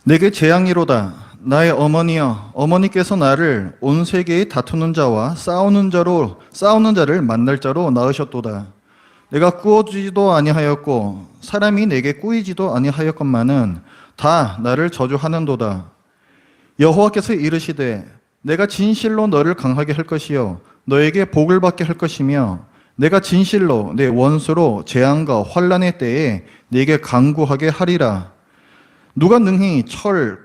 내게 재앙이로다. 나의 어머니여, 어머니께서 나를 온 세계에 다투는 자와 싸우는 자를 만날 자로 낳으셨도다. 내가 꾸어지도 아니하였고 사람이 내게 꾸이지도 아니하였건만은 다 나를 저주하는도다. 여호와께서 이르시되 내가 진실로 너를 강하게 할 것이요 너에게 복을 받게 할 것이며 내가 진실로 내 원수로 재앙과 환난의 때에 네게 강구하게 하리라. 누가 능히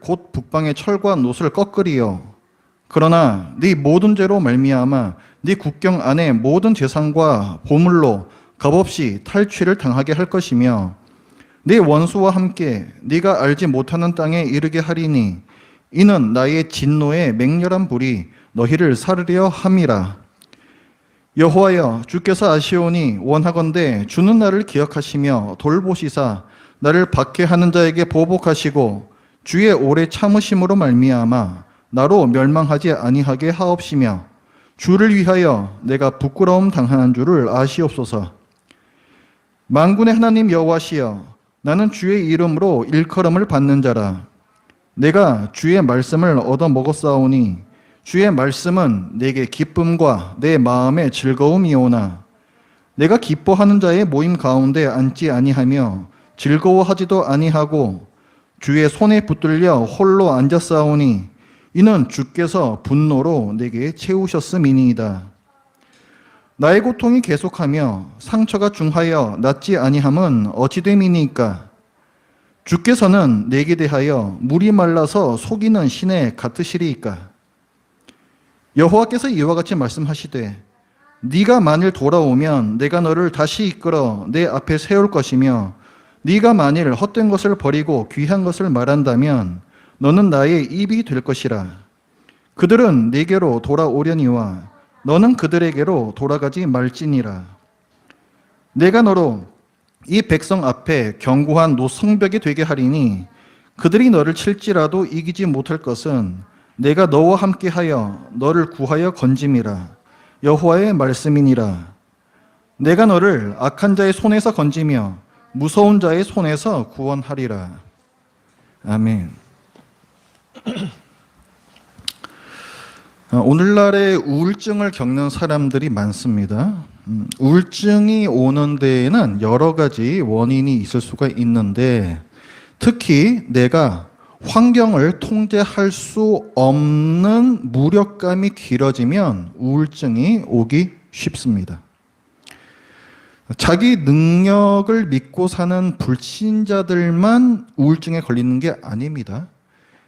곧 북방의 철과 놋을 꺾으리요. 그러나 네 모든 죄로 말미암아 네 국경 안에 모든 재산과 보물로 값없이 탈취를 당하게 할 것이며 네 원수와 함께 네가 알지 못하는 땅에 이르게 하리니 이는 나의 진노의 맹렬한 불이 너희를 사르려 함이라. 여호와여, 주께서 아시오니 원하건대 주는 나를 기억하시며 돌보시사 나를 박해하는 자에게 보복하시고 주의 오래 참으심으로 말미암아 나로 멸망하지 아니하게 하옵시며 주를 위하여 내가 부끄러움 당하는 줄을 아시옵소서. 만군의 하나님 여호와시여, 나는 주의 이름으로 일컬음을 받는 자라. 내가 주의 말씀을 얻어 먹었사오니 주의 말씀은 내게 기쁨과 내 마음의 즐거움이오나 내가 기뻐하는 자의 모임 가운데 앉지 아니하며 즐거워하지도 아니하고 주의 손에 붙들려 홀로 앉았사오니 이는 주께서 분노로 내게 채우셨음이니이다. 나의 고통이 계속하며 상처가 중하여 낫지 아니함은 어찌됨이니까? 주께서는 내게 대하여 물이 말라서 속이는 신에 같으시리이까? 여호와께서 이와 같이 말씀하시되 네가 만일 돌아오면 내가 너를 다시 이끌어 내 앞에 세울 것이며 네가 만일 헛된 것을 버리고 귀한 것을 말한다면 너는 나의 입이 될 것이라. 그들은 네게로 돌아오려니와 너는 그들에게로 돌아가지 말지니라. 내가 너로 이 백성 앞에 견고한 노성벽이 되게 하리니 그들이 너를 칠지라도 이기지 못할 것은 내가 너와 함께하여 너를 구하여 건짐이라. 여호와의 말씀이니라. 내가 너를 악한 자의 손에서 건지며 무서운 자의 손에서 구원하리라. 아멘. 오늘날에 우울증을 겪는 사람들이 많습니다. 우울증이 오는 데에는 여러 가지 원인이 있을 수가 있는데 특히 내가 환경을 통제할 수 없는 무력감이 길어지면 우울증이 오기 쉽습니다. 자기 능력을 믿고 사는 불신자들만 우울증에 걸리는 게 아닙니다.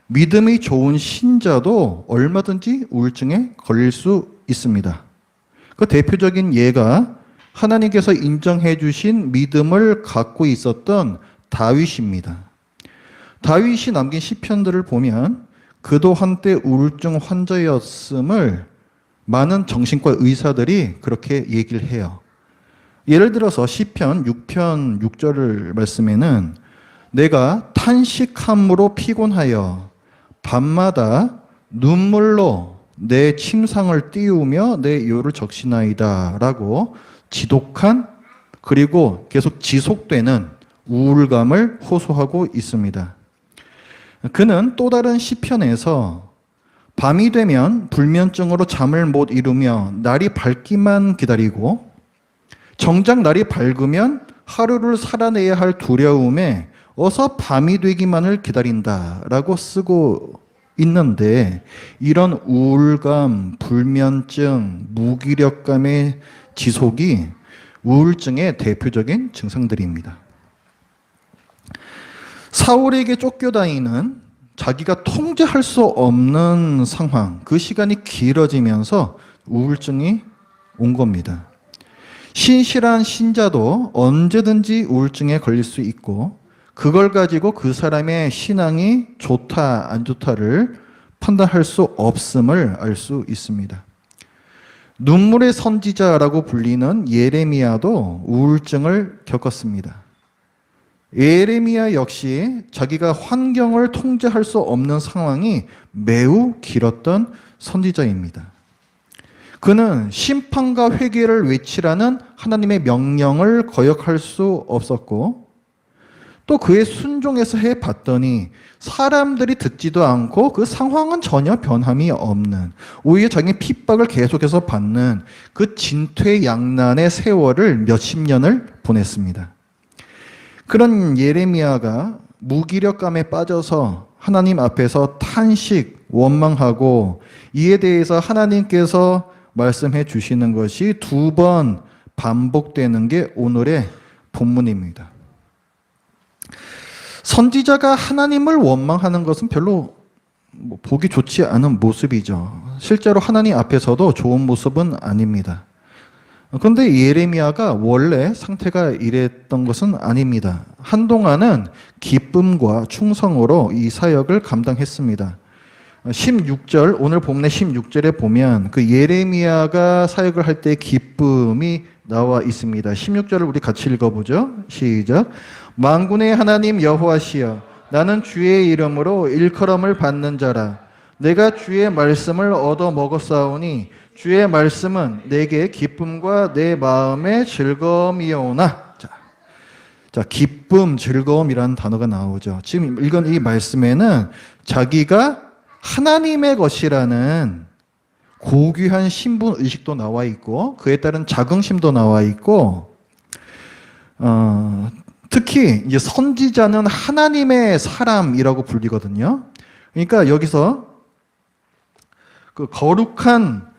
믿음이 좋은 신자도 얼마든지 우울증에 걸릴 수 있습니다. 그 대표적인 예가 하나님께서 인정해 주신 믿음을 갖고 있었던 다윗입니다. 다윗이 남긴 시편들을 보면 그도 한때 우울증 환자였음을 많은 정신과 의사들이 그렇게 얘기를 해요. 예를 들어서 시편 6편 6절 말씀에는 내가 탄식함으로 피곤하여 밤마다 눈물로 내 침상을 띄우며 내 요를 적시나이다 라고 지독한 그리고 계속 지속되는 우울감을 호소하고 있습니다. 그는 또 다른 시편에서 밤이 되면 불면증으로 잠을 못 이루며 날이 밝기만 기다리고 정작 날이 밝으면 하루를 살아내야 할 두려움에 어서 밤이 되기만을 기다린다라고 쓰고 있는데 이런 우울감, 불면증, 무기력감의 지속이 우울증의 대표적인 증상들입니다. 사울에게 쫓겨다니는 자기가 통제할 수 없는 상황, 그 시간이 길어지면서 우울증이 온 겁니다. 신실한 신자도 언제든지 우울증에 걸릴 수 있고 그걸 가지고 그 사람의 신앙이 좋다, 안 좋다를 판단할 수 없음을 알 수 있습니다. 눈물의 선지자라고 불리는 예레미야도 우울증을 겪었습니다. 예레미야 역시 자기가 환경을 통제할 수 없는 상황이 매우 길었던 선지자입니다. 그는 심판과 회개를 외치라는 하나님의 명령을 거역할 수 없었고 또 그의 순종해서 해봤더니 사람들이 듣지도 않고 그 상황은 전혀 변함이 없는, 오히려 자기는 핍박을 계속해서 받는 그 진퇴양난의 세월을 몇십 년을 보냈습니다. 그런 예레미야가 무기력감에 빠져서 하나님 앞에서 탄식, 원망하고 이에 대해서 하나님께서 말씀해 주시는 것이 두 번 반복되는 게 오늘의 본문입니다. 선지자가 하나님을 원망하는 것은 별로 보기 좋지 않은 모습이죠. 실제로 하나님 앞에서도 좋은 모습은 아닙니다. 그런데 예레미야가 원래 상태가 이랬던 것은 아닙니다. 한동안은 기쁨과 충성으로 이 사역을 감당했습니다. 16절, 오늘 본문의 16절에 보면 그 예레미야가 사역을 할 때 기쁨이 나와 있습니다. 16절을 우리 같이 읽어보죠. 시작. 만군의 하나님 여호와시여, 나는 주의 이름으로 일컬음을 받는 자라. 내가 주의 말씀을 얻어 먹었사오니 주의 말씀은 내게 기쁨과 내 마음의 즐거움이오나. 자, 기쁨, 즐거움이라는 단어가 나오죠. 지금 읽은 이 말씀에는 자기가 하나님의 것이라는 고귀한 신분 의식도 나와 있고, 그에 따른 자긍심도 나와 있고, 특히 이제 선지자는 하나님의 사람이라고 불리거든요. 그러니까 여기서 그 거룩한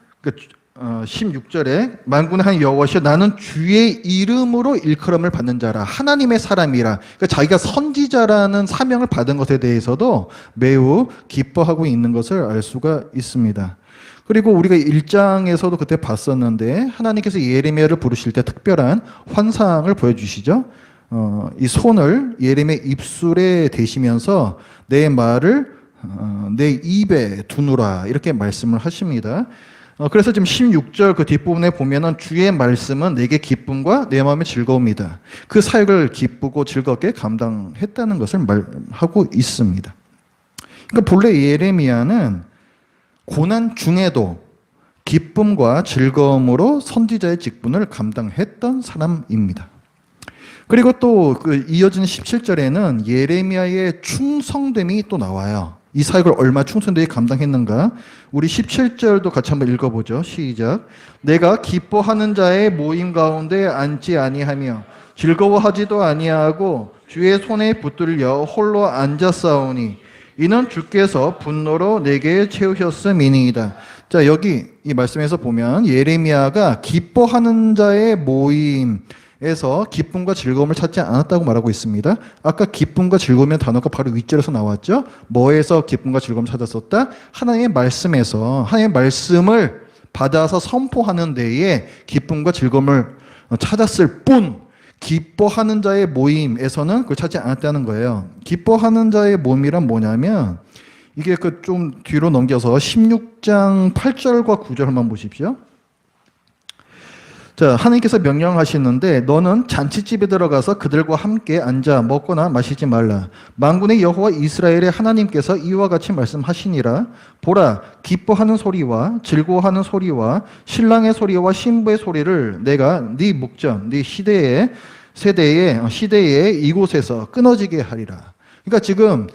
16절에 만군의 하나님 여호와시여, 나는 주의 이름으로 일컬음을 받는 자라. 하나님의 사람이라. 그러니까 자기가 선지자라는 사명을 받은 것에 대해서도 매우 기뻐하고 있는 것을 알 수가 있습니다. 그리고 우리가 1장에서도 그때 봤었는데 하나님께서 예레미야를 부르실 때 특별한 환상을 보여주시죠. 이 손을 예레미야 입술에 대시면서 내 말을 내 입에 두누라, 이렇게 말씀을 하십니다. 그래서 지금 16절 그 뒷부분에 보면은 주의 말씀은 내게 기쁨과 내 마음의 즐거움이다. 그 사역을 기쁘고 즐겁게 감당했다는 것을 말하고 있습니다. 그러니까 본래 예레미야는 고난 중에도 기쁨과 즐거움으로 선지자의 직분을 감당했던 사람입니다. 그리고 또 그 이어진 17절에는 예레미야의 충성됨이 또 나와요. 이 사역을 얼마 충성되게 감당했는가? 우리 17절도 같이 한번 읽어보죠. 시작. 내가 기뻐하는 자의 모임 가운데 앉지 아니하며 즐거워하지도 아니하고 주의 손에 붙들려 홀로 앉았사오니 이는 주께서 분노로 내게 채우셨음이니이다. 자, 여기 이 말씀에서 보면 예레미야가 기뻐하는 자의 모임에서 기쁨과 즐거움을 찾지 않았다고 말하고 있습니다. 아까 기쁨과 즐거움의 단어가 바로 윗절에서 나왔죠. 뭐에서 기쁨과 즐거움을 찾았었다? 하나님의 말씀에서, 하나님의 말씀을 받아서 선포하는 데에 기쁨과 즐거움을 찾았을 뿐, 기뻐하는 자의 모임에서는 그걸 찾지 않았다는 거예요. 기뻐하는 자의 모임이란 뭐냐면, 이게 그 좀 뒤로 넘겨서 16장 8절과 9절 한번 보십시오. 자, 하나님께서 명령하시는데 너는 잔치집에 들어가서 그들과 함께 앉아 먹거나 마시지 말라. 만군의 여호와 이스라엘의 하나님께서 이와 같이 말씀하시니라. 보라, 기뻐하는 소리와 즐거워하는 소리와 신랑의 소리와 신부의 소리를 내가 네 목전, 네 시대에 이곳에서 끊어지게 하리라. 그러니까 지금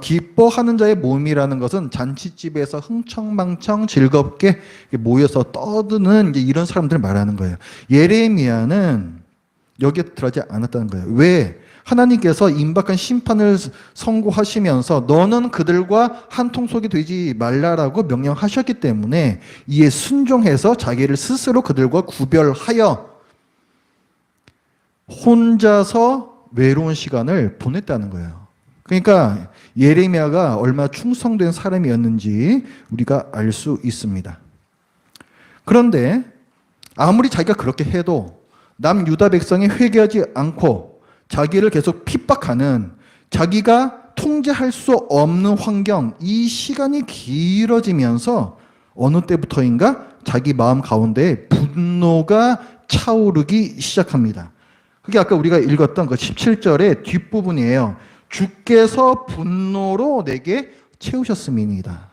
기뻐하는 자의 모임이라는 것은 잔치집에서 흥청망청 즐겁게 모여서 떠드는 이런 사람들을 말하는 거예요. 예레미야는 여기에 들어가지 않았다는 거예요. 왜? 하나님께서 임박한 심판을 선고하시면서 너는 그들과 한 통속이 되지 말라라고 명령하셨기 때문에 이에 순종해서 자기를 스스로 그들과 구별하여 혼자서 외로운 시간을 보냈다는 거예요. 그러니까 예레미야가 얼마나 충성된 사람이었는지 우리가 알 수 있습니다. 그런데 아무리 자기가 그렇게 해도 남 유다 백성이 회개하지 않고 자기를 계속 핍박하는, 자기가 통제할 수 없는 환경, 이 시간이 길어지면서 어느 때부터인가 자기 마음 가운데 분노가 차오르기 시작합니다. 그게 아까 우리가 읽었던 그 17절의 뒷부분이에요. 주께서 분노로 내게 채우셨음이니이다.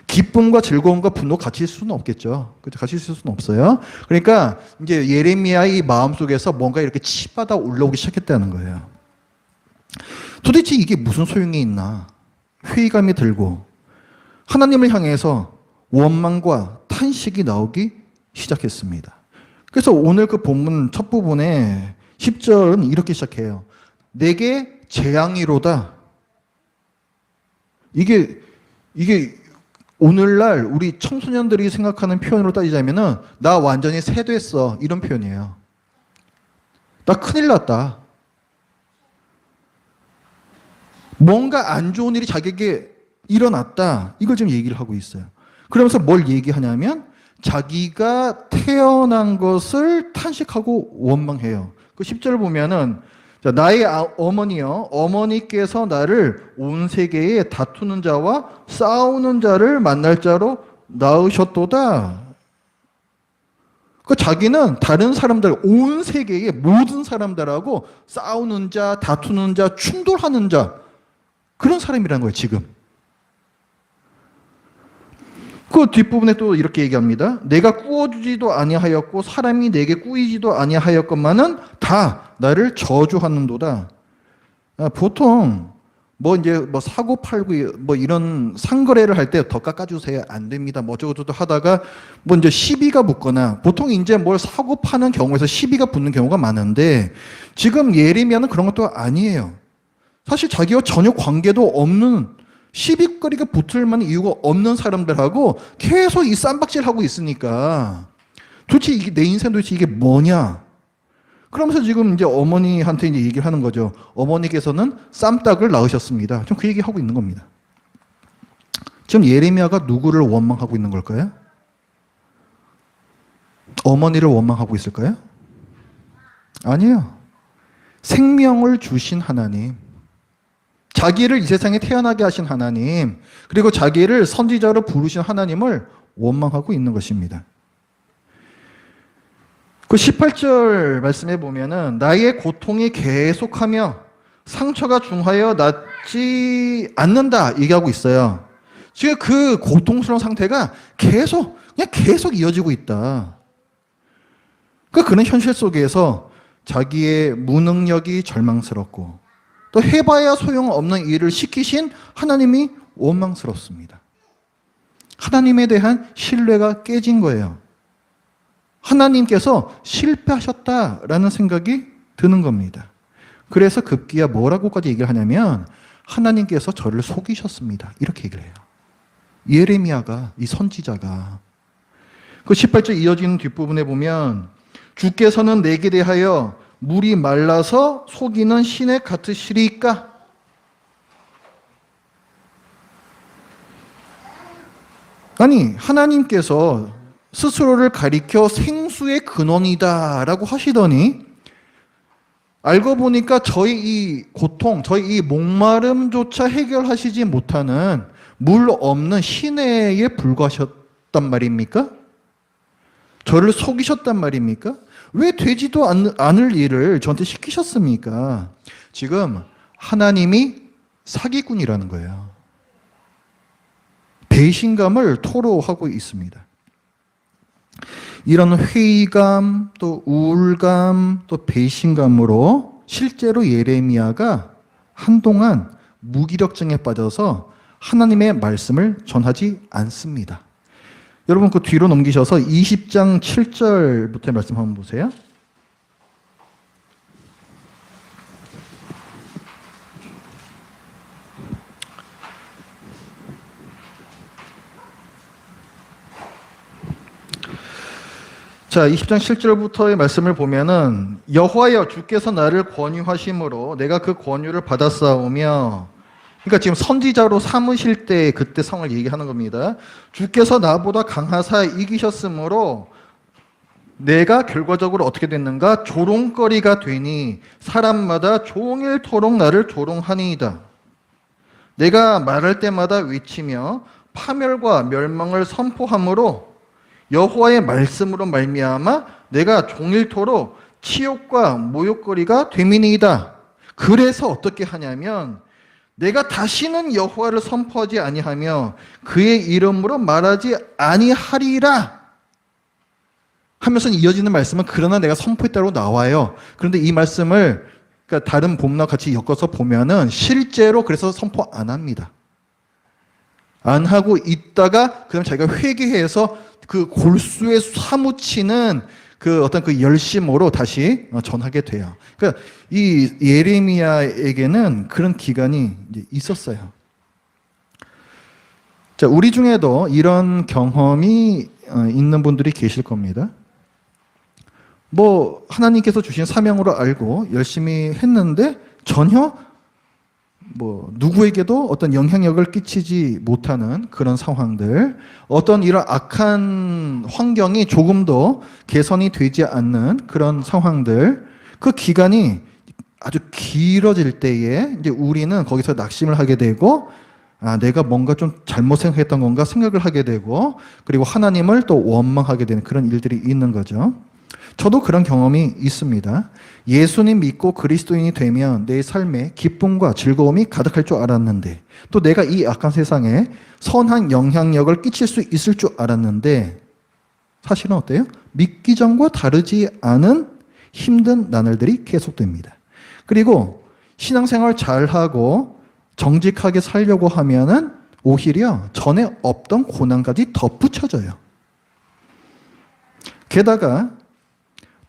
기쁨과 즐거움과 분노 같이 있을 수는 없겠죠. 그렇죠? 같이 있을 수는 없어요. 그러니까 이제 예레미야의 마음속에서 뭔가 이렇게 치받아 올라오기 시작했다는 거예요. 도대체 이게 무슨 소용이 있나? 회의감이 들고 하나님을 향해서 원망과 탄식이 나오기 시작했습니다. 그래서 오늘 그 본문 첫 부분에 10절은 이렇게 시작해요. 내게 재앙이로다. 이게 오늘날 우리 청소년들이 생각하는 표현으로 따지자면은 나 완전히 새됐어 이런 표현이에요. 나 큰일 났다. 뭔가 안 좋은 일이 자기에게 일어났다. 이걸 지금 얘기를 하고 있어요. 그러면서 뭘 얘기하냐면 자기가 태어난 것을 탄식하고 원망해요. 그 10절을 보면은 나의 어머니여, 어머니께서 나를 온 세계에 다투는 자와 싸우는 자를 만날 자로 낳으셨도다. 그 자기는 다른 사람들, 온 세계의 모든 사람들하고 싸우는 자, 다투는 자, 충돌하는 자, 그런 사람이라는 거예요, 지금. 그 뒷부분에 또 이렇게 얘기합니다. 내가 꾸어주지도 아니하였고 사람이 내게 꾸이지도 아니하였건만은 다 나를 저주하는도다. 보통 이제 사고 팔고 이런 상거래를 할 때 더 깎아주세요. 안 됩니다. 어쩌고저쩌고 하다가 이제 시비가 붙거나 보통 이제 뭘 사고 파는 경우에서 시비가 붙는 경우가 많은데 지금 예레미야는 그런 것도 아니에요. 사실 자기와 전혀 관계도 없는 시비거리가 붙을 만한 이유가 없는 사람들하고 계속 이 쌈박질하고 있으니까 도대체 이게 내 인생 도대체 이게 뭐냐? 그러면서 지금 이제 어머니한테 이제 얘기를 하는 거죠. 어머니께서는 쌈딱을 낳으셨습니다. 좀 그 얘기 하고 있는 겁니다. 지금 예레미야가 누구를 원망하고 있는 걸까요? 어머니를 원망하고 있을까요? 아니에요. 생명을 주신 하나님. 자기를 이 세상에 태어나게 하신 하나님, 그리고 자기를 선지자로 부르신 하나님을 원망하고 있는 것입니다. 그 18절 말씀에 보면은 나의 고통이 계속하며 상처가 중하여 낫지 않는다 얘기하고 있어요. 지금 그 고통스러운 상태가 계속 이어지고 있다. 그는 현실 속에서 자기의 무능력이 절망스럽고 또 해봐야 소용없는 일을 시키신 하나님이 원망스럽습니다. 하나님에 대한 신뢰가 깨진 거예요. 하나님께서 실패하셨다라는 생각이 드는 겁니다. 그래서 급기야 뭐라고까지 얘기를 하냐면 하나님께서 저를 속이셨습니다. 이렇게 얘기를 해요. 예레미야가, 이 선지자가. 그 18절 이어지는 뒷부분에 보면 주께서는 내게 대하여 물이 말라서 속이는 시냇 같으시리까? 아니, 하나님께서 스스로를 가리켜 생수의 근원이다라고 하시더니 알고 보니까 저희 이 고통, 저희 이 목마름조차 해결하시지 못하는 물 없는 시내에 불과하셨단 말입니까? 저를 속이셨단 말입니까? 왜 되지도 않을 일을 저한테 시키셨습니까? 지금 하나님이 사기꾼이라는 거예요. 배신감을 토로하고 있습니다. 이런 회의감, 또 우울감, 또 배신감으로 실제로 예레미야가 한동안 무기력증에 빠져서 하나님의 말씀을 전하지 않습니다. 여러분 그 뒤로 넘기셔서 20장 7절부터의 말씀 한번 보세요. 자, 20장 7절부터의 말씀을 보면은 여호와여 주께서 나를 권유하심으로 내가 그 권유를 받았사오며, 그러니까 지금 선지자로 삼으실 때 그때 상황을 얘기하는 겁니다. 주께서 나보다 강하사 이기셨으므로 내가 결과적으로 어떻게 됐는가? 조롱거리가 되니 사람마다 종일토록 나를 조롱하니이다. 내가 말할 때마다 외치며 파멸과 멸망을 선포함으로 여호와의 말씀으로 말미암아 내가 종일토록 치욕과 모욕거리가 됨이니이다. 그래서 어떻게 하냐면 내가 다시는 여호와를 선포하지 아니하며 그의 이름으로 말하지 아니하리라 하면서 이어지는 말씀은 그러나 내가 선포했다고 나와요. 그런데 이 말씀을 그러니까 다른 본문과 같이 엮어서 보면은 실제로 그래서 선포 안 합니다. 안 하고 있다가 그럼 자기가 회개해서 그 골수에 사무치는 그 어떤 그 열심으로 다시 전하게 돼요. 그러니까 이 예레미야에게는 그런 기간이 이제 있었어요. 자, 우리 중에도 이런 경험이 있는 분들이 계실 겁니다. 뭐 하나님께서 주신 사명으로 알고 열심히 했는데 전혀 뭐 누구에게도 어떤 영향력을 끼치지 못하는 그런 상황들, 어떤 이런 악한 환경이 조금도 개선이 되지 않는 그런 상황들, 그 기간이 아주 길어질 때에 이제 우리는 거기서 낙심을 하게 되고, 아, 내가 뭔가 좀 잘못 생각했던 건가 생각을 하게 되고, 그리고 하나님을 또 원망하게 되는 그런 일들이 있는 거죠. 저도 그런 경험이 있습니다. 예수님 믿고 그리스도인이 되면 내 삶에 기쁨과 즐거움이 가득할 줄 알았는데, 또 내가 이 악한 세상에 선한 영향력을 끼칠 수 있을 줄 알았는데, 사실은 어때요? 믿기 전과 다르지 않은 힘든 나날들이 계속됩니다. 그리고 신앙생활 잘하고 정직하게 살려고 하면은 오히려 전에 없던 고난까지 덧붙여져요. 게다가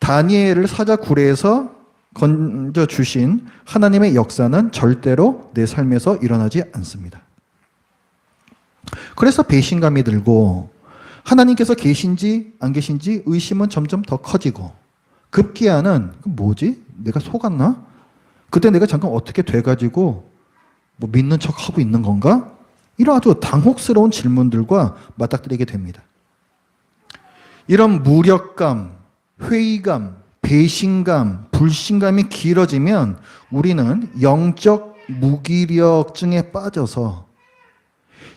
다니엘을 사자굴에서 건져주신 하나님의 역사는 절대로 내 삶에서 일어나지 않습니다. 그래서 배신감이 들고 하나님께서 계신지 안 계신지 의심은 점점 더 커지고, 급기야는 뭐지? 내가 속았나? 그때 내가 잠깐 어떻게 돼가지고 뭐 믿는 척하고 있는 건가? 이런 아주 당혹스러운 질문들과 맞닥뜨리게 됩니다. 이런 무력감, 회의감, 배신감, 불신감이 길어지면 우리는 영적 무기력증에 빠져서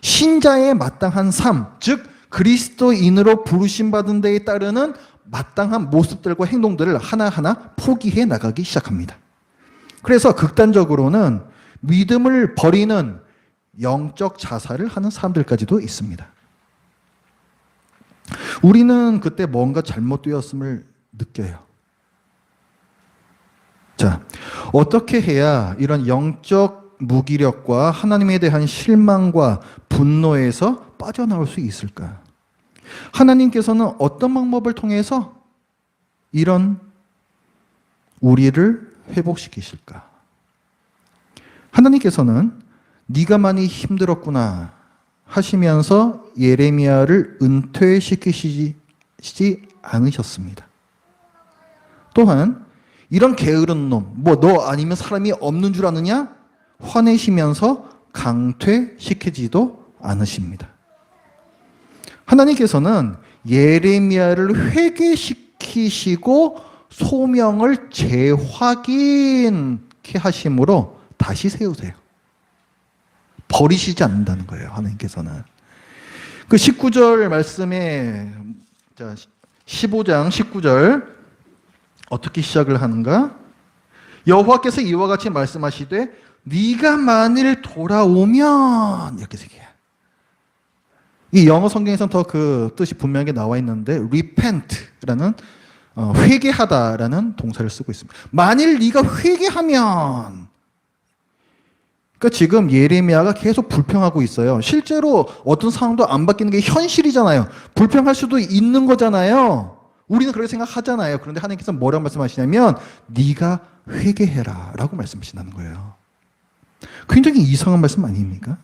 신자의 마땅한 삶, 즉 그리스도인으로 부르심받은 데에 따르는 마땅한 모습들과 행동들을 하나하나 포기해 나가기 시작합니다. 그래서 극단적으로는 믿음을 버리는 영적 자살을 하는 사람들까지도 있습니다. 우리는 그때 뭔가 잘못되었음을 느껴요. 자, 어떻게 해야 이런 영적 무기력과 하나님에 대한 실망과 분노에서 빠져나올 수 있을까? 하나님께서는 어떤 방법을 통해서 이런 우리를 회복시키실까? 하나님께서는 네가 많이 힘들었구나 하시면서 예레미야를 은퇴시키시지 않으셨습니다. 또한 이런 게으른 놈, 뭐 너 아니면 사람이 없는 줄 아느냐? 화내시면서 강퇴시키지도 않으십니다. 하나님께서는 예레미야를 회개시키시고 소명을 재확인케 하심으로 다시 세우세요. 버리시지 않는다는 거예요, 하나님께서는. 그 19절 말씀에, 15장 19절 어떻게 시작을 하는가? 여호와께서 이와 같이 말씀하시되 네가 만일 돌아오면, 이렇게 얘기해요. 이 영어 성경에서는 더 그 뜻이 분명하게 나와 있는데 repent라는 회개하다라는 동사를 쓰고 있습니다. 만일 네가 회개하면, 그러니까 지금 예레미야가 계속 불평하고 있어요. 실제로 어떤 상황도 안 바뀌는 게 현실이잖아요. 불평할 수도 있는 거잖아요. 우리는 그렇게 생각하잖아요. 그런데 하나님께서 뭐라고 말씀하시냐면 네가 회개해라 라고 말씀하신다는 거예요. 굉장히 이상한 말씀 아닙니까?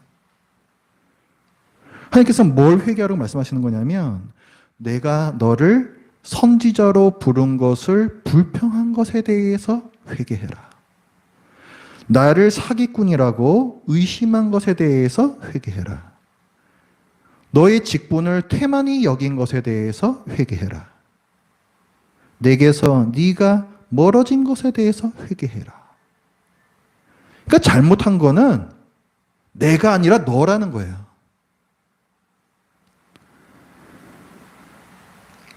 하나님께서 뭘 회개하라고 말씀하시는 거냐면 내가 너를 선지자로 부른 것을 불평한 것에 대해서 회개해라. 나를 사기꾼이라고 의심한 것에 대해서 회개해라. 너의 직분을 태만히 여긴 것에 대해서 회개해라. 내게서 네가 멀어진 것에 대해서 회개해라. 그러니까 잘못한 거는 내가 아니라 너라는 거예요.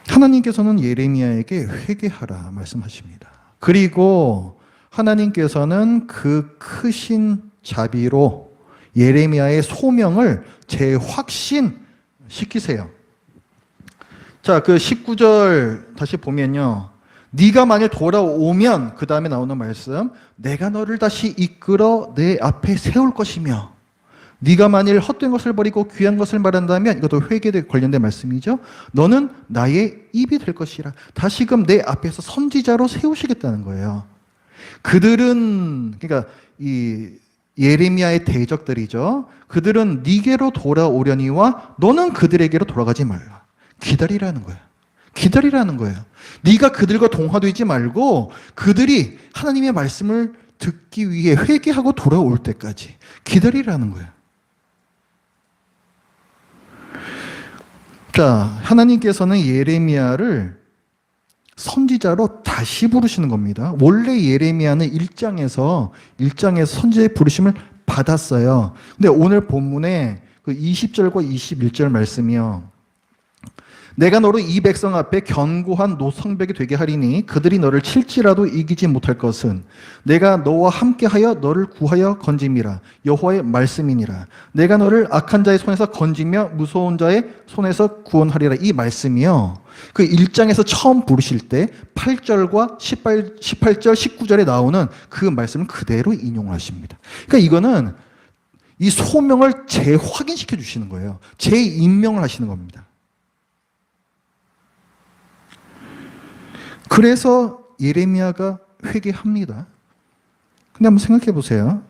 하나님께서는 예레미야에게 회개하라 말씀하십니다. 그리고 하나님께서는 그 크신 자비로 예레미야의 소명을 재확신시키세요. 자, 그 19절 다시 보면요. 네가 만일 돌아오면 그 다음에 나오는 말씀, 내가 너를 다시 이끌어 내 앞에 세울 것이며, 네가 만일 헛된 것을 버리고 귀한 것을 말한다면, 이것도 회개에 관련된 말씀이죠. 너는 나의 입이 될 것이라. 다시금 내 앞에서 선지자로 세우시겠다는 거예요. 그들은, 그러니까 이 예레미야의 대적들이죠. 그들은 네게로 돌아오려니와 너는 그들에게로 돌아가지 말라. 기다리라는 거예요. 기다리라는 거예요. 네가 그들과 동화되지 말고 그들이 하나님의 말씀을 듣기 위해 회개하고 돌아올 때까지 기다리라는 거예요. 자, 하나님께서는 예레미야를 선지자로 다시 부르시는 겁니다. 원래 예레미야는 1장에서 선지자의 부르심을 받았어요. 근데 오늘 본문에 그 20절과 21절 말씀이요. 내가 너로 이 백성 앞에 견고한 노성벽이 되게 하리니 그들이 너를 칠지라도 이기지 못할 것은 내가 너와 함께하여 너를 구하여 건짐이라. 여호와의 말씀이니라. 내가 너를 악한 자의 손에서 건지며 무서운 자의 손에서 구원하리라. 이 말씀이요. 그 1장에서 처음 부르실 때 8절과 18절, 19절에 나오는 그 말씀을 그대로 인용을 하십니다. 그러니까 이거는 이 소명을 재확인시켜 주시는 거예요. 재임명을 하시는 겁니다. 그래서 예레미야가 회개합니다. 근데 한번 생각해 보세요.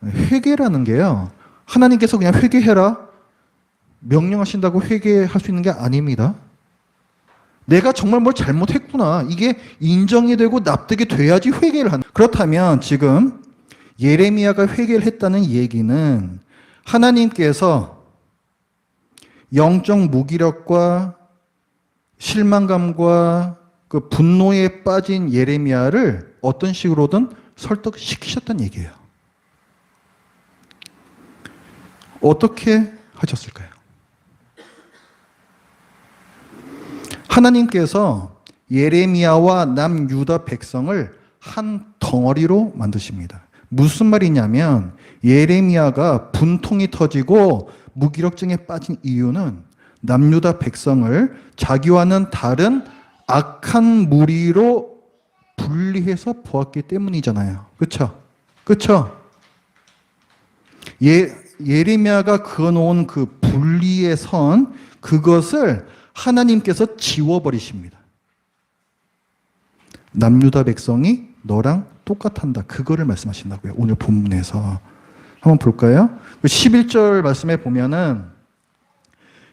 회개라는 게요. 하나님께서 그냥 회개해라 명령하신다고 회개할 수 있는 게 아닙니다. 내가 정말 뭘 잘못했구나. 이게 인정이 되고 납득이 돼야지 회개를 하는. 그렇다면 지금 예레미야가 회개를 했다는 얘기는 하나님께서 영적 무기력과 실망감과 그 분노에 빠진 예레미야를 어떤 식으로든 설득시키셨다는 얘기예요. 어떻게 하셨을까요? 하나님께서 예레미야와 남유다 백성을 한 덩어리로 만드십니다. 무슨 말이냐면 예레미야가 분통이 터지고 무기력증에 빠진 이유는 남유다 백성을 자기와는 다른 악한 무리로 분리해서 보았기 때문이잖아요. 그렇죠? 그렇죠? 예레미야가 그어놓은 그 분리의 선, 그것을 하나님께서 지워버리십니다. 남유다 백성이 너랑 똑같단다. 그거를 말씀하신다고요. 오늘 본문에서. 한번 볼까요? 11절 말씀에 보면은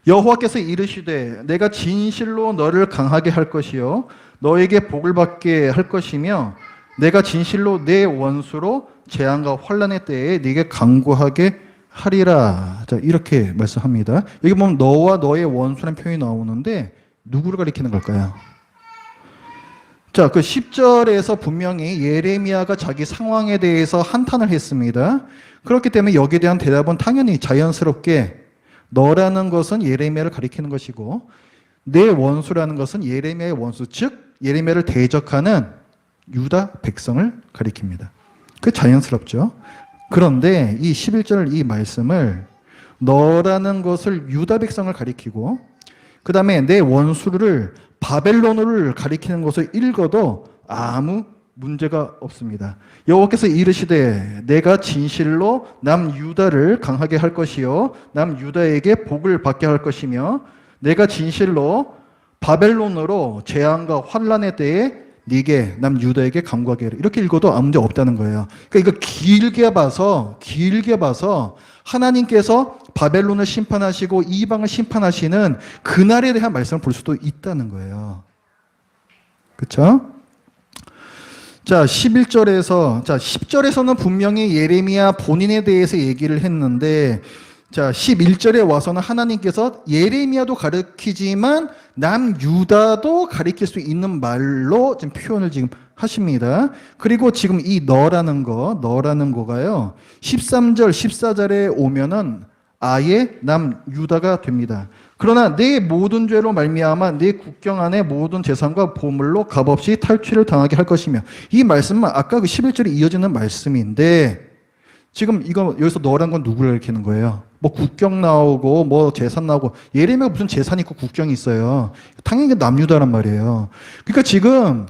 여호와께서 이르시되 내가 진실로 너를 강하게 할 것이요 너에게 복을 받게 할 것이며 내가 진실로 내 원수로 재앙과 환난의 때에 네게 강구하게 하리라. 자, 이렇게 말씀합니다. 여기 보면 너와 너의 원수라는 표현이 나오는데 누구를 가리키는 걸까요? 자, 그 10절에서 분명히 예레미야가 자기 상황에 대해서 한탄을 했습니다. 그렇기 때문에 여기에 대한 대답은 당연히 자연스럽게 너라는 것은 예레미야를 가리키는 것이고 내 원수라는 것은 예레미야의 원수, 즉 예레미야를 대적하는 유다 백성을 가리킵니다. 그 자연스럽죠. 그런데 이 11절 이 말씀을 너라는 것을 유다 백성을 가리키고 그 다음에 내 원수를 바벨론을 가리키는 것을 읽어도 아무 문제가 없습니다. 여호와께서 이르시되 내가 진실로 남유다를 강하게 할 것이요 남유다에게 복을 받게 할 것이며 내가 진실로 바벨론으로 재앙과 환난의 때에 네게 남유다에게 강구하게 하라. 이렇게 읽어도 아무 문제 없다는 거예요. 그러니까 이거 길게 봐서 하나님께서 바벨론을 심판하시고 이방을 심판하시는 그날에 대한 말씀을 볼 수도 있다는 거예요. 그렇죠? 자, 11절에서, 자, 10절에서는 분명히 예레미야 본인에 대해서 얘기를 했는데, 자, 11절에 와서는 하나님께서 예레미야도 가리키지만 남유다도 가리킬 수 있는 말로 지금 표현을 지금 하십니다. 그리고 지금 이 너라는 거가요, 13절, 14절에 오면은 아예 남유다가 됩니다. 그러나 내 모든 죄로 말미암아 내 국경 안에 모든 재산과 보물로 값없이 탈취를 당하게 할 것이며 이 말씀은 아까 그 11절에 이어지는 말씀인데 지금 이거 여기서 너란 건 누구를 가리키는 거예요? 뭐 국경 나오고 뭐 재산 나오고 예레미야가 무슨 재산이 있고 국경이 있어요. 당연히 남유다란 말이에요. 그러니까 지금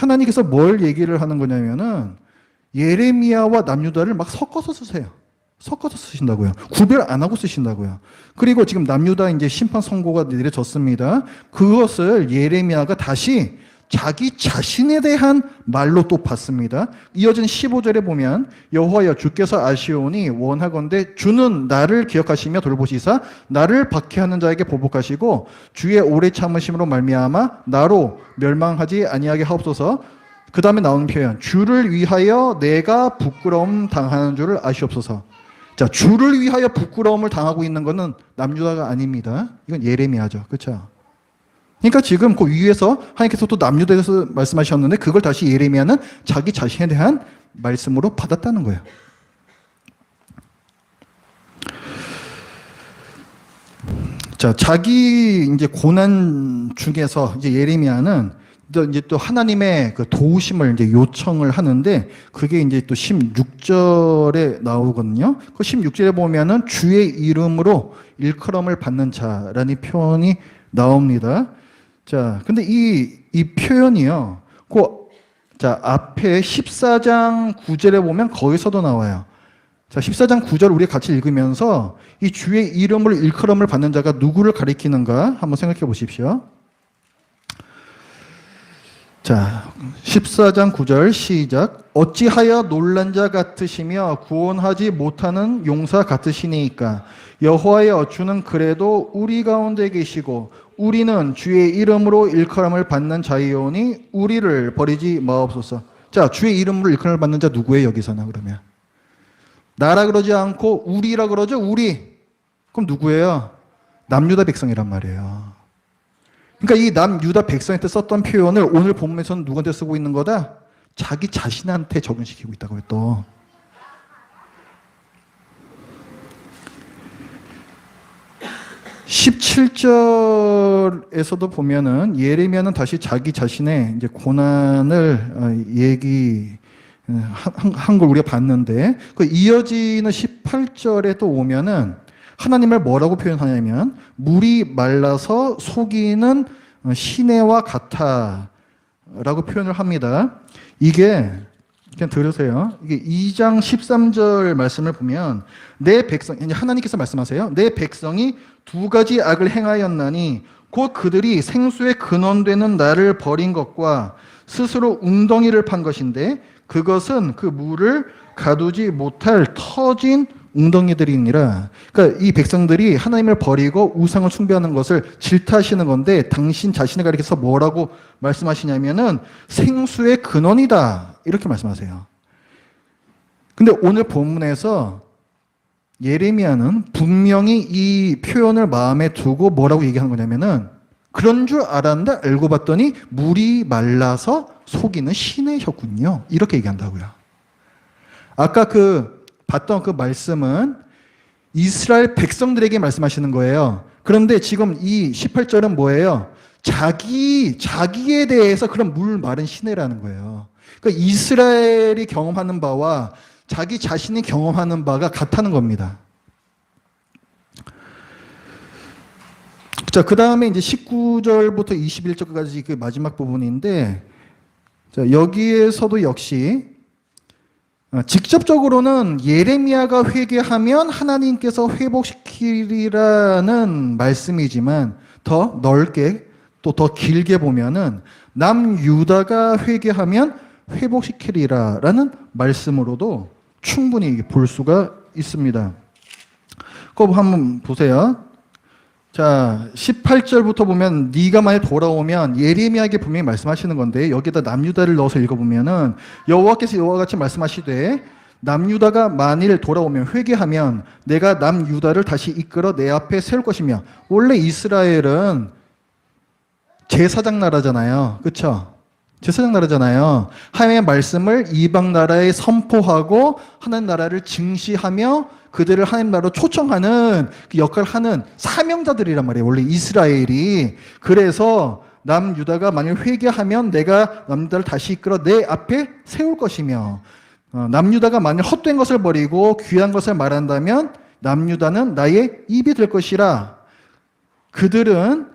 하나님께서 뭘 얘기를 하는 거냐면은 예레미야와 남유다를 막 섞어서 쓰세요. 섞어서 쓰신다고요. 구별 안 하고 쓰신다고요. 그리고 지금 남유다 이제 심판 선고가 내려졌습니다. 그것을 예레미야가 다시 자기 자신에 대한 말로 또 받습니다. 이어진 15절에 보면 여호와여 주께서 아시오니 원하건대 주는 나를 기억하시며 돌보시사 나를 박해하는 자에게 보복하시고 주의 오래 참으심으로 말미암아 나로 멸망하지 아니하게 하옵소서. 그 다음에 나오는 표현 주를 위하여 내가 부끄러움 당하는 줄을 아시옵소서. 자, 주를 위하여 부끄러움을 당하고 있는 것은 남유다가 아닙니다. 이건 예레미야죠. 그렇죠? 그러니까 지금 그 위에서 하나님께서 또 남유다에서 말씀하셨는데 그걸 다시 예레미야는 자기 자신에 대한 말씀으로 받았다는 거예요. 자, 자기 이제 고난 중에서 이제 예레미야는 이제 또 하나님의 그 도우심을 이제 요청을 하는데 그게 이제 또 16절에 나오거든요. 그 16절에 보면은 주의 이름으로 일컬음을 받는 자라는 표현이 나옵니다. 자, 근데 이 표현이요. 자, 앞에 14장 9절에 보면 거기서도 나와요. 자, 14장 9절 우리 같이 읽으면서 이 주의 이름으로 일컬음을 받는 자가 누구를 가리키는가 한번 생각해 보십시오. 자, 14장 9절 시작. 어찌하여 놀란 자 같으시며 구원하지 못하는 용사 같으시니까 여호와여 주는 그래도 우리 가운데 계시고 우리는 주의 이름으로 일컬음을 받는 자이오니 우리를 버리지 마옵소서. 자, 주의 이름으로 일컬음을 받는 자 누구예요 여기서는 그러면? 나라 그러지 않고 우리라 그러죠. 우리. 그럼 누구예요? 남유다 백성이란 말이에요. 그러니까 이 남유다 백성한테 썼던 표현을 오늘 본문에서는 누구한테 쓰고 있는 거다? 자기 자신한테 적용시키고 있다고요 또. (17절에서도) 보면은 예레미야는 다시 자기 자신의 이제 고난을 얘기한 걸 우리가 봤는데 그 이어지는 18절에 또 오면은 하나님을 뭐라고 표현하냐면 물이 말라서 속이는 시내와 같아 라고 표현을 합니다. 이게 그냥 들으세요. 이게 2장 13절 말씀을 보면 내 백성, 하나님께서 말씀하세요. 내 백성이 두 가지 악을 행하였나니 곧 그들이 생수의 근원되는 나를 버린 것과 스스로 웅덩이를 판 것인데 그것은 그 물을 가두지 못할 터진 웅덩이들이니라. 그러니까 이 백성들이 하나님을 버리고 우상을 숭배하는 것을 질타하시는 건데 당신 자신을 가리켜서 뭐라고 말씀하시냐면은 생수의 근원이다 이렇게 말씀하세요. 근데 오늘 본문에서 예레미야는 분명히 이 표현을 마음에 두고 뭐라고 얘기하는 거냐면은 그런 줄 알았는데 알고 봤더니 물이 말라서 속이는 시내셨군요. 이렇게 얘기한다고요. 아까 봤던 그 말씀은 이스라엘 백성들에게 말씀하시는 거예요. 그런데 지금 이 18절은 뭐예요? 자기에 대해서 그런 물 마른 시내라는 거예요. 그러니까 이스라엘이 경험하는 바와 자기 자신이 경험하는 바가 같다는 겁니다. 자, 그 다음에 이제 19절부터 21절까지 그 마지막 부분인데, 자, 여기에서도 역시 직접적으로는 예레미야가 회개하면 하나님께서 회복시키리라는 말씀이지만 더 넓게 또 더 길게 보면은 남유다가 회개하면 회복시키리라라는 말씀으로도 충분히 볼 수가 있습니다. 그거 한번 보세요. 자, 18절부터 보면 네가 만약 돌아오면 예레미야에게 분명히 말씀하시는 건데 여기다 남유다를 넣어서 읽어보면은 여호와께서 이와 같이 말씀하시되 남유다가 만일 돌아오면 회개하면 내가 남유다를 다시 이끌어 내 앞에 세울 것이며 원래 이스라엘은 제사장 나라잖아요. 그렇죠? 제사장 나라잖아요. 하나님의 말씀을 이방 나라에 선포하고 하나님 나라를 증시하며 그들을 하나님 나라로 초청하는 그 역할을 하는 사명자들이란 말이에요. 원래 이스라엘이. 그래서 남유다가 만약 회개하면 내가 남유다를 다시 이끌어 내 앞에 세울 것이며 남유다가 만약 헛된 것을 버리고 귀한 것을 말한다면 남유다는 나의 입이 될 것이라. 그들은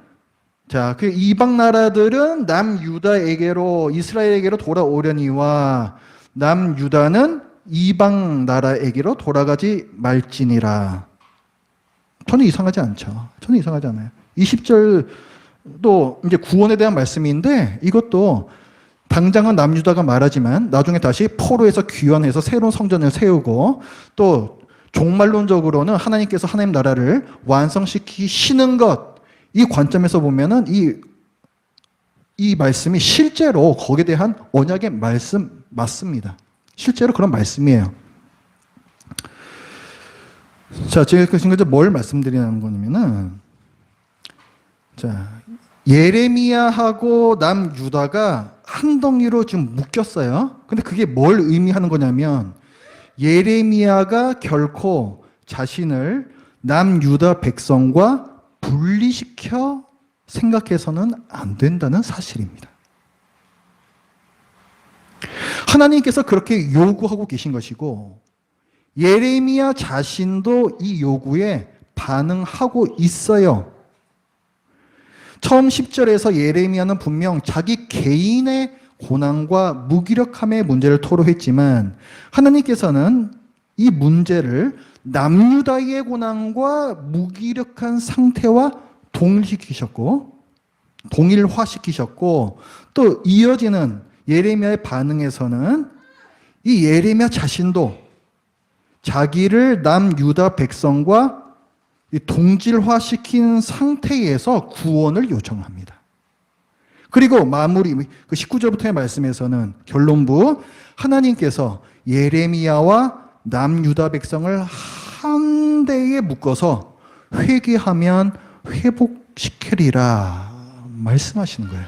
자, 그 이방 나라들은 남유다에게로 이스라엘에게로 돌아오려니와 남유다는 이방 나라에게로 돌아가지 말지니라. 전혀 이상하지 않죠. 전혀 이상하지 않아요. 20절도 이제 구원에 대한 말씀인데 이것도 당장은 남유다가 말하지만 나중에 다시 포로에서 귀환해서 새로운 성전을 세우고 또 종말론적으로는 하나님께서 하나님 나라를 완성시키시는 것, 이 관점에서 보면은 이 말씀이 실제로 거기에 대한 언약의 말씀 맞습니다. 실제로 그런 말씀이에요. 자, 제가 지금 뭘 말씀드리는 거냐면은, 자, 예레미야하고 남유다가 한 덩이로 지금 묶였어요. 근데 그게 뭘 의미하는 거냐면, 예레미야가 결코 자신을 남유다 백성과 분리시켜 생각해서는 안 된다는 사실입니다. 하나님께서 그렇게 요구하고 계신 것이고 예레미야 자신도 이 요구에 반응하고 있어요. 처음 10절에서 예레미야는 분명 자기 개인의 고난과 무기력함의 문제를 토로했지만 하나님께서는 이 문제를 남유다의 고난과 무기력한 상태와 동일화시키셨고 또 이어지는 예레미야의 반응에서는 이 예레미야 자신도 자기를 남유다 백성과 동질화시킨 상태에서 구원을 요청합니다. 그리고 마무리 그 19절부터의 말씀에서는 결론부 하나님께서 예레미야와 남유다 백성을 한데에 묶어서 회개하면 회복시키리라 말씀하시는 거예요.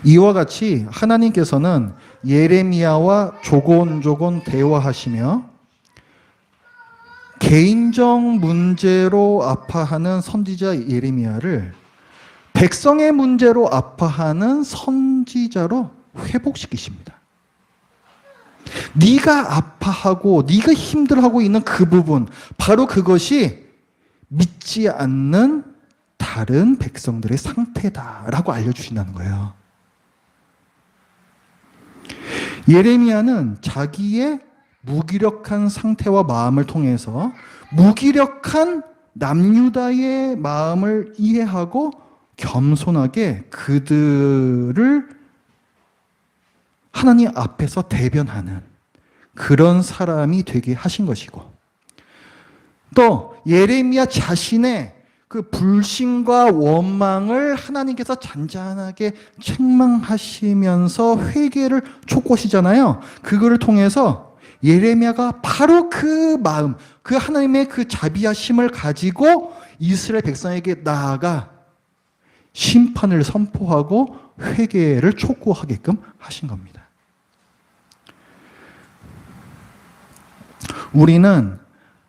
이와 같이 하나님께서는 예레미야와 조곤조곤 대화하시며 개인적 문제로 아파하는 선지자 예레미야를 백성의 문제로 아파하는 선지자로 회복시키십니다. 네가 아파하고 네가 힘들어하고 있는 그 부분, 바로 그것이 믿지 않는 다른 백성들의 상태다라고 알려주신다는 거예요. 예레미야는 자기의 무기력한 상태와 마음을 통해서 무기력한 남유다의 마음을 이해하고 겸손하게 그들을 하나님 앞에서 대변하는 그런 사람이 되게 하신 것이고 또 예레미야 자신의 그 불신과 원망을 하나님께서 잔잔하게 책망하시면서 회개를 촉구하시잖아요. 그거를 통해서 예레미야가 바로 그 마음, 그 하나님의 그 자비하심을 가지고 이스라엘 백성에게 나아가 심판을 선포하고 회개를 촉구하게끔 하신 겁니다. 우리는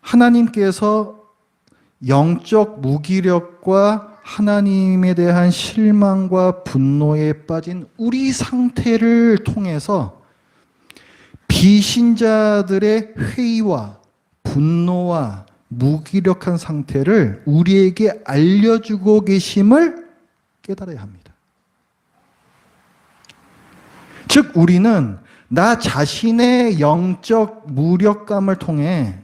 하나님께서 영적 무기력과 하나님에 대한 실망과 분노에 빠진 우리 상태를 통해서 비신자들의 회의와 분노와 무기력한 상태를 우리에게 알려주고 계심을 깨달아야 합니다. 즉 우리는 나 자신의 영적 무력감을 통해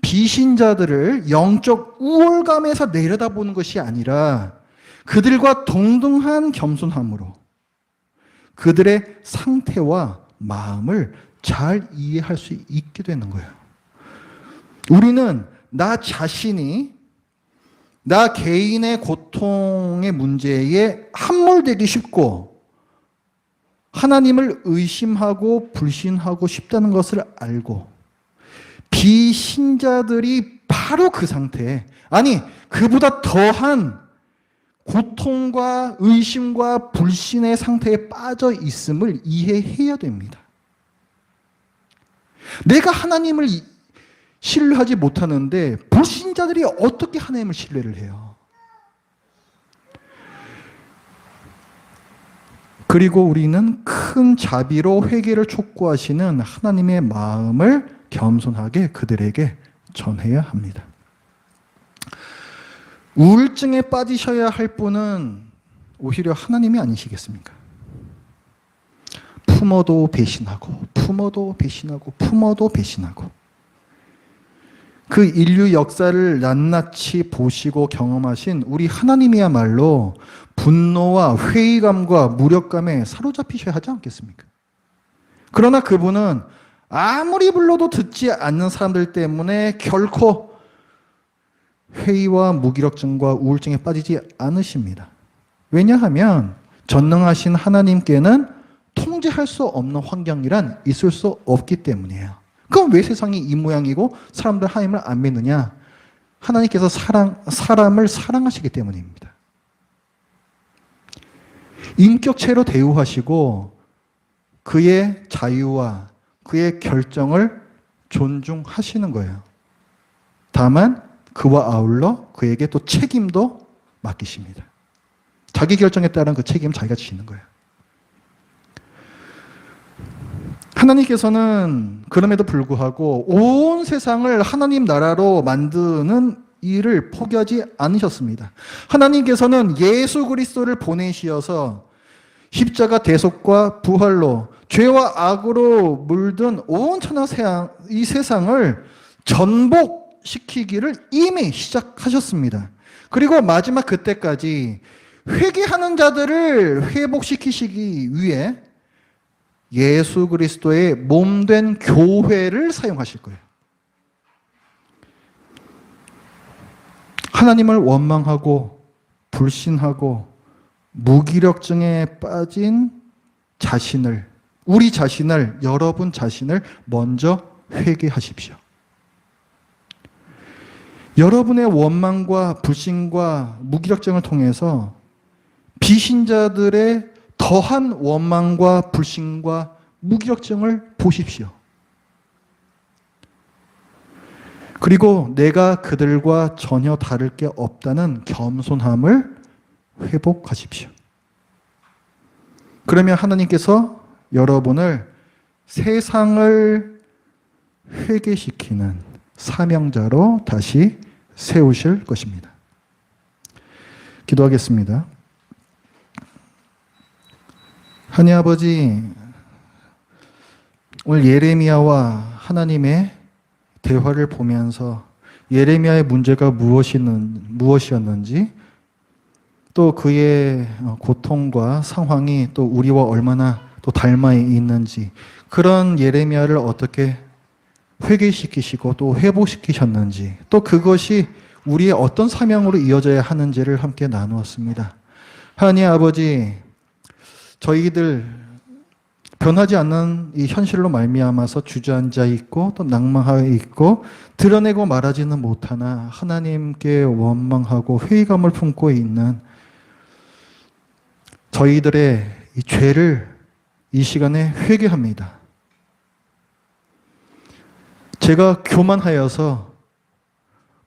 비신자들을 영적 우월감에서 내려다보는 것이 아니라 그들과 동등한 겸손함으로 그들의 상태와 마음을 잘 이해할 수 있게 되는 거예요. 우리는 나 자신이 나 개인의 고통의 문제에 함몰되기 쉽고 하나님을 의심하고 불신하고 싶다는 것을 알고 비신자들이 바로 그 상태에 아니 그보다 더한 고통과 의심과 불신의 상태에 빠져 있음을 이해해야 됩니다. 내가 하나님을 신뢰하지 못하는데 불신자들이 어떻게 하나님을 신뢰를 해요? 그리고 우리는 큰 자비로 회개를 촉구하시는 하나님의 마음을 겸손하게 그들에게 전해야 합니다. 우울증에 빠지셔야 할 분은 오히려 하나님이 아니시겠습니까? 품어도 배신하고 품어도 배신하고 품어도 배신하고 그 인류 역사를 낱낱이 보시고 경험하신 우리 하나님이야말로 분노와 회의감과 무력감에 사로잡히셔야 하지 않겠습니까? 그러나 그분은 아무리 불러도 듣지 않는 사람들 때문에 결코 회의와 무기력증과 우울증에 빠지지 않으십니다. 왜냐하면 전능하신 하나님께는 통제할 수 없는 환경이란 있을 수 없기 때문이에요. 그럼 왜 세상이 이 모양이고 사람들 하나님을 안 믿느냐? 하나님께서 사람을 사랑하시기 때문입니다. 인격체로 대우하시고 그의 자유와 그의 결정을 존중하시는 거예요. 다만 그와 아울러 그에게 또 책임도 맡기십니다. 자기 결정에 따른 그 책임 자기가 지는 거예요. 하나님께서는 그럼에도 불구하고 온 세상을 하나님 나라로 만드는 일을 포기하지 않으셨습니다. 하나님께서는 예수 그리스도를 보내시어서 십자가 대속과 부활로 죄와 악으로 물든 온 천하 이 세상을 전복시키기를 이미 시작하셨습니다. 그리고 마지막 그때까지 회개하는 자들을 회복시키시기 위해 예수 그리스도의 몸된 교회를 사용하실 거예요. 하나님을 원망하고 불신하고 무기력증에 빠진 자신을, 우리 자신을, 여러분 자신을 먼저 회개하십시오. 여러분의 원망과 불신과 무기력증을 통해서 비신자들의 더한 원망과 불신과 무기력증을 보십시오. 그리고 내가 그들과 전혀 다를 게 없다는 겸손함을 회복하십시오. 그러면 하나님께서 여러분을 세상을 회개시키는 사명자로 다시 세우실 것입니다. 기도하겠습니다. 하나님 아버지, 오늘 예레미야와 하나님의 대화를 보면서 예레미야의 문제가 무엇이었는지 또 그의 고통과 상황이 또 우리와 얼마나 또 닮아 있는지 그런 예레미야를 어떻게 회개시키시고 또 회복시키셨는지 또 그것이 우리의 어떤 사명으로 이어져야 하는지를 함께 나누었습니다. 하나님 아버지, 저희들 변하지 않는 이 현실로 말미암아서 주저앉아 있고 또 낭망하여 있고 드러내고 말하지는 못하나 하나님께 원망하고 회의감을 품고 있는 저희들의 이 죄를 이 시간에 회개합니다. 제가 교만하여서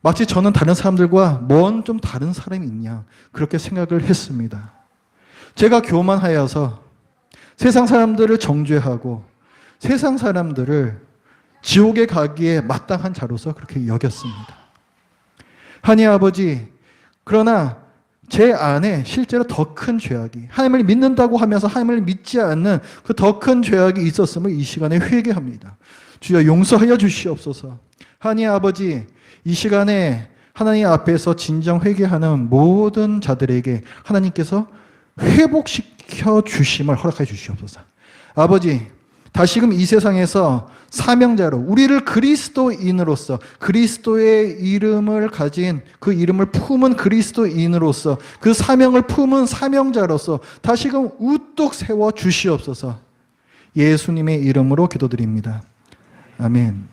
마치 저는 다른 사람들과 뭔 좀 다른 사람이 있냐 그렇게 생각을 했습니다. 제가 교만하여서 세상 사람들을 정죄하고 세상 사람들을 지옥에 가기에 마땅한 자로서 그렇게 여겼습니다. 하나님 아버지, 그러나 제 안에 실제로 더 큰 죄악이, 하나님을 믿는다고 하면서 하나님을 믿지 않는 그 더 큰 죄악이 있었음을 이 시간에 회개합니다. 주여 용서하여 주시옵소서. 하나님 아버지, 이 시간에 하나님 앞에서 진정 회개하는 모든 자들에게 하나님께서 회복시켜 주심을 허락해 주시옵소서. 아버지, 다시금 이 세상에서 사명자로 우리를 그리스도인으로서 그리스도의 이름을 가진 그 이름을 품은 그리스도인으로서 그 사명을 품은 사명자로서 다시금 우뚝 세워 주시옵소서. 예수님의 이름으로 기도드립니다. 아멘.